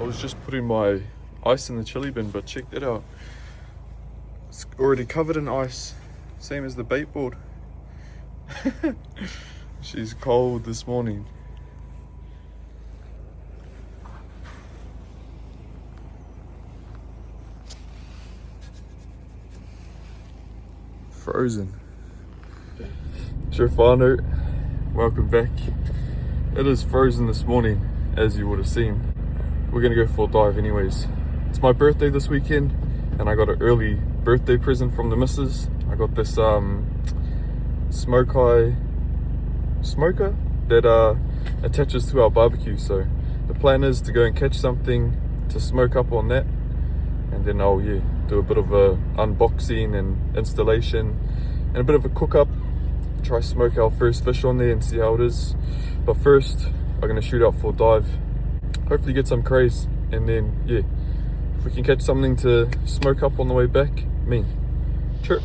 I was just putting my ice in the chili bin, but check that out. It's already covered in ice, same as the bait board. She's cold this morning. Frozen. Chur whanau, welcome back. It is frozen this morning, as you would have seen. We're gonna go for a dive anyways. It's my birthday this weekend, and I got an early birthday present from the missus. I got this smoker that attaches to our barbecue. So the plan is to go and catch something to smoke up on that, and then I'll do a bit of a unboxing and installation and a bit of a cook up. Try smoke our first fish on there and see how it is. But first I'm gonna shoot out for a dive, hopefully get some crays, and then if we can catch something to smoke up on the way back, Chur.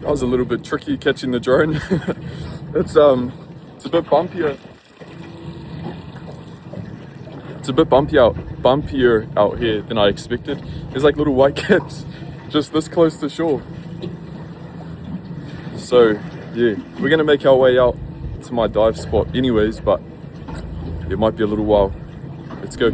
That was a little bit tricky catching the drone. It's a bit bumpier. It's a bit bumpier out here than I expected. There's like little white caps just this close to shore. So we're gonna make our way out to my dive spot anyways, but it might be a little while. Let's go.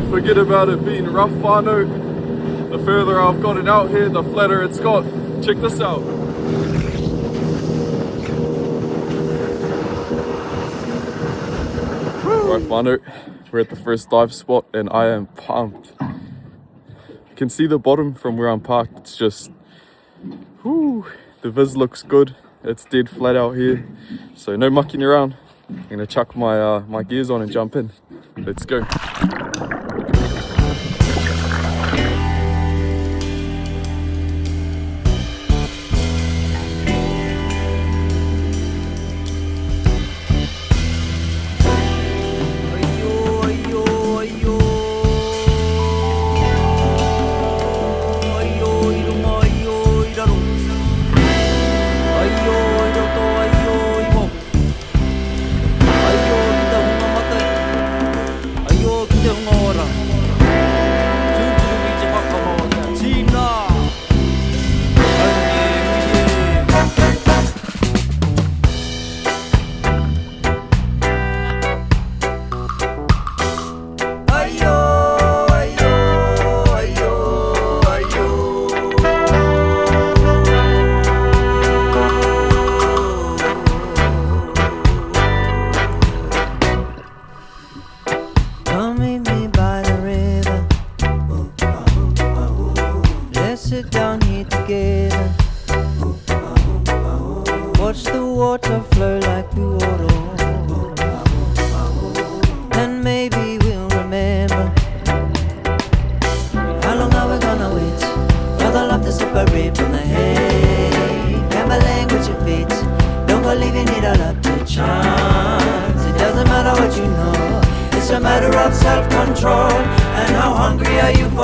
Forget about it being rough, whanau. The further I've got it out here, the flatter it's got. Check this out. Right, whanau, we're at the first dive spot and I am pumped. You can see the bottom from where I'm parked. It's just, the viz looks good. It's dead flat out here, so no mucking around. I'm gonna chuck my my gears on and jump in. Let's go.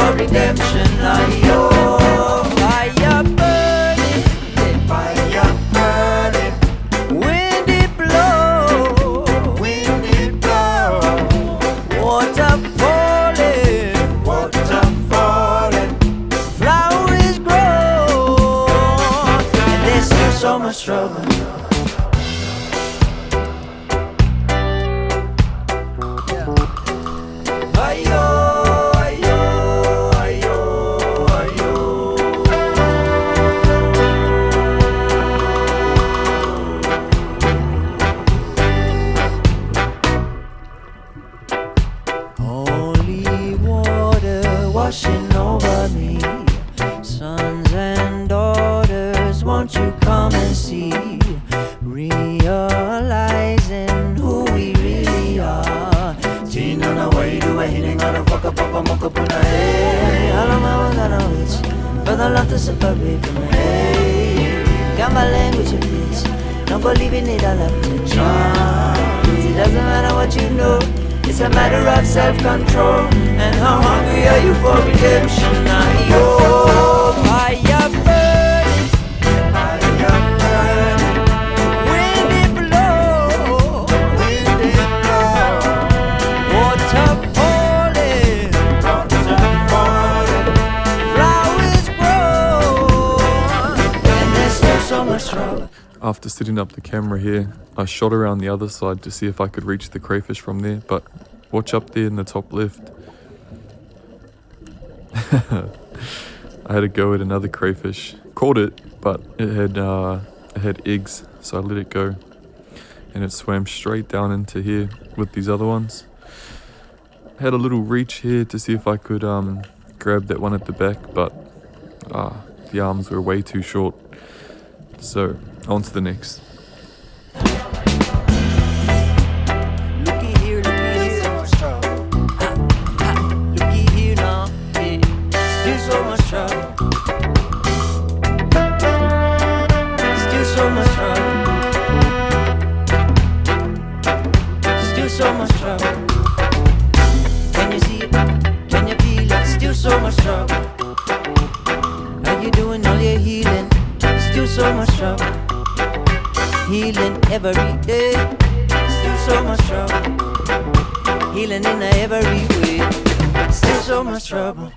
for redemption. Ayo, fire burning, fire burning. Wind it blow, wind it blow. Water falling, water falling. Flowers grow, and there's still so much trouble. Washing over me, sons and daughters, won't you come and see, realizing who we really are. Tina na way do a hitting on a fuck up a mocha puna. Hey, all of my ones on wits, but I love to separate from me. Hey, got my language it fits, don't believe in it, I love to try. It doesn't matter what you know. It's a matter of self-control. And how hungry are you for redemption? Ayo, fire burning, fire burning. Wind it blow, wind it blow. Water falling, water falling. Flowers grow, and there's still so much trouble. After setting up the camera here, I shot around the other side to see if I could reach the crayfish from there, but watch up there in the top left. I had a go at another crayfish. Caught it, but it had eggs, so I let it go. And it swam straight down into here with these other ones. I had a little reach here to see if I could grab that one at the back, but the arms were way too short. So, on to the next. So much trouble. Can you see it? Can you feel it? Still so much trouble. Are you doing all your healing? Still so much trouble. Healing every day. Still so much trouble. Healing in every way. Still so much trouble.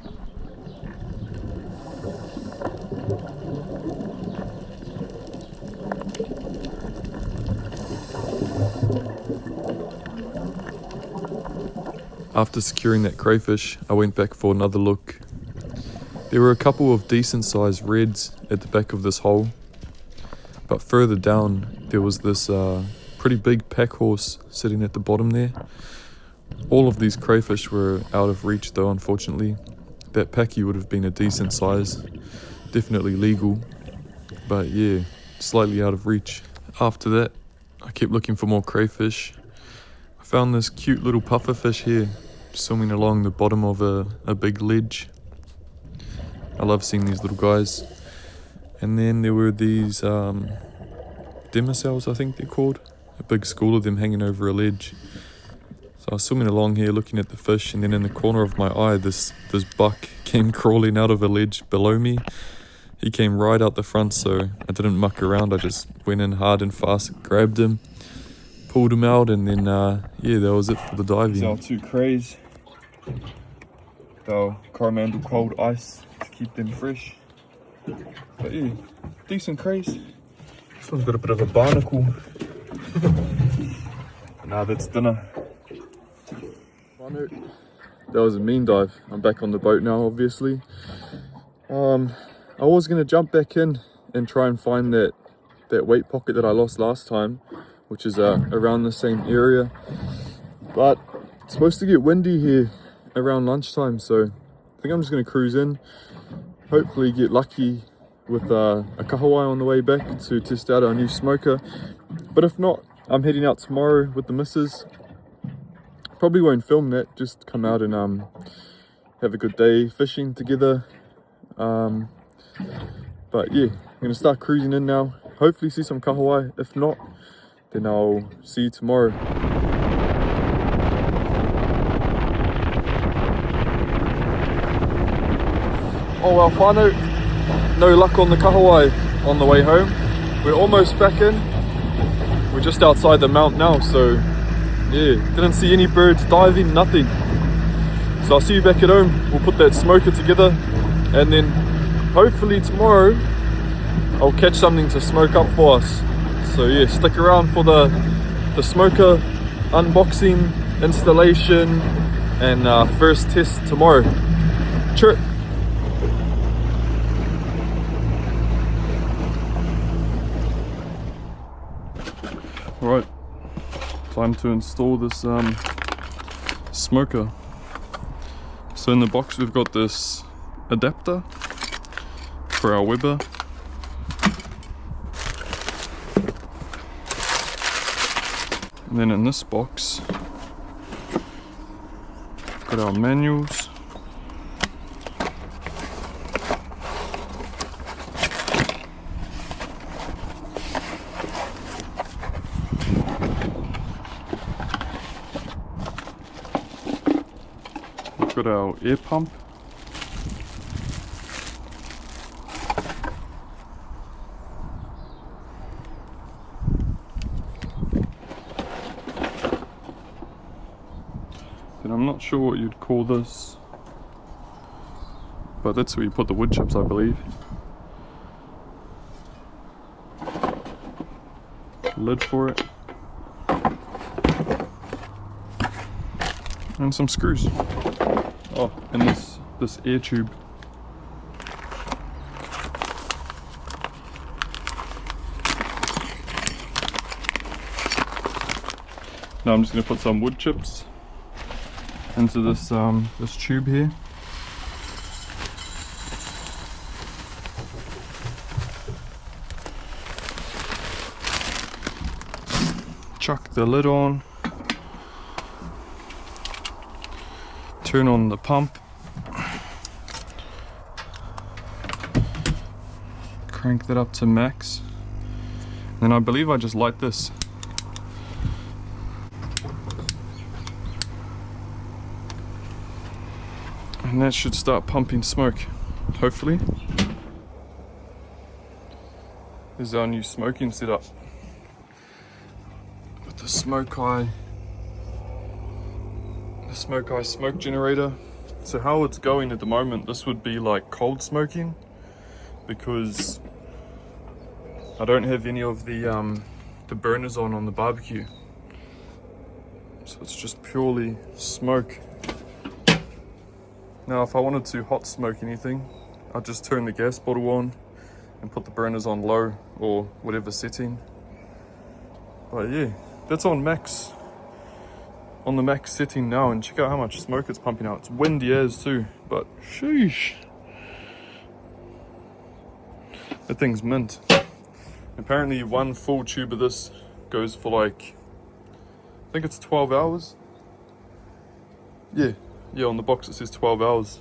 After securing that crayfish, I went back for another look. There were a couple of decent sized reds at the back of this hole, but further down there was this pretty big pack horse sitting at the bottom there. All of these crayfish were out of reach though, unfortunately. That packie would have been a decent size, definitely legal, but yeah, slightly out of reach. After that, I kept looking for more crayfish. I found this cute little pufferfish here, swimming along the bottom of a big ledge. I love seeing these little guys. And then there were these demoiselles, I think they're called. A big school of them hanging over a ledge. So I was swimming along here looking at the fish, and then in the corner of my eye this buck came crawling out of a ledge below me. He came right out the front, so I didn't muck around. I just went in hard and fast, grabbed him, pulled him out, and then yeah, that was it for the diving. These are 2 crays. The Coromandel Cold ice to keep them fresh. But yeah, decent crays. This one's got a bit of a barnacle. Nah, that's dinner. That was a mean dive. I'm back on the boat now, obviously. I was going to jump back in and try and find that weight pocket that I lost last time, which is around the same area. But it's supposed to get windy here around lunchtime, so I think I'm just going to cruise in. Hopefully get lucky with a kahawai on the way back to test out our new smoker. But if not, I'm heading out tomorrow with the missus. Probably won't film that, just come out and have a good day fishing together. But yeah, I'm going to start cruising in now. Hopefully see some kahawai. If not, then I'll see you tomorrow. Oh our whanau, no luck on the kahawai on the way home. We're almost back in. We're just outside the mount now, so yeah, didn't see any birds diving, nothing. So I'll see you back at home. We'll put that smoker together, and then hopefully tomorrow I'll catch something to smoke up for us. So yeah, stick around for the smoker unboxing, installation, and first test tomorrow. Chur. Right, time to install this smoker. So in the box we've got this adapter for our Weber. And then in this box, got our manuals. We've got our air pump. And I'm not sure what you'd call this, but that's where you put the wood chips, I believe. Lid for it. And some screws. Oh, and this air tube. Now I'm just going to put some wood chips into this this tube here. Chuck the lid on. Turn on the pump. Crank that up to max. And I believe I just light this. And that should start pumping smoke, hopefully. This is our new smoking setup with the smoke eye smoke generator. So how it's going at the moment, this would be like cold smoking, because I don't have any of the burners on the barbecue, so it's just purely smoke. Now if I wanted to hot smoke anything, I'd just turn the gas bottle on and put the burners on low or whatever setting. But yeah, that's on max, on the max setting now, and check out how much smoke it's pumping out. It's windy as too, but sheesh, that thing's mint. Apparently one full tube of this goes for like, I think it's 12 hours. Yeah, on the box it says 12 hours.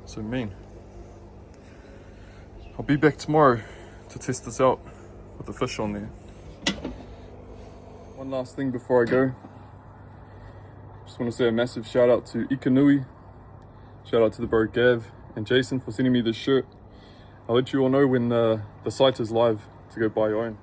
So mean. I'll be back tomorrow to test this out with the fish on there. One last thing before I go. Just want to say a massive shout out to Ikanui. Shout out to the bro Gav and Jason for sending me this shirt. I'll let you all know when the site is live to go buy your own.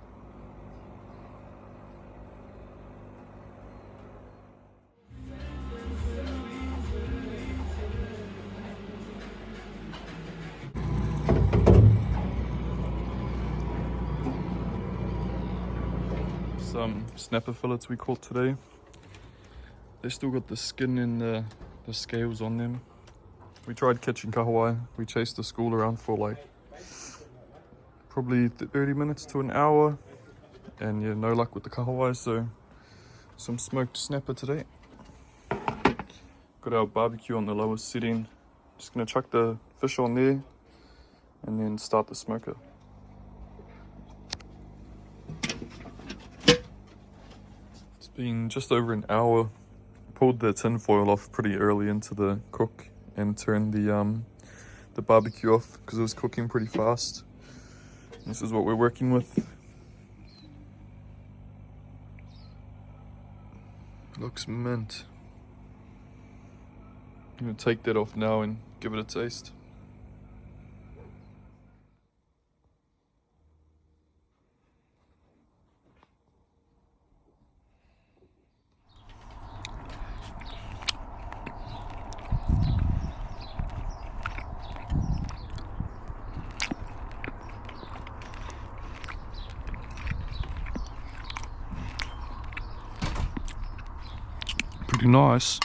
Some snapper fillets we caught today. They still got the skin and the scales on them. We tried catching kahawai. We chased the school around for like probably 30 minutes to an hour, and yeah, no luck with the kahawai, so some smoked snapper today. Got our barbecue on the lowest setting. Just gonna chuck the fish on there and then start the smoker. It's been just over an hour. Pulled the tin foil off pretty early into the cook and turned the barbecue off because it was cooking pretty fast. This is what we're working with. Looks mint. I'm gonna take that off now and give it a taste. pretty nice.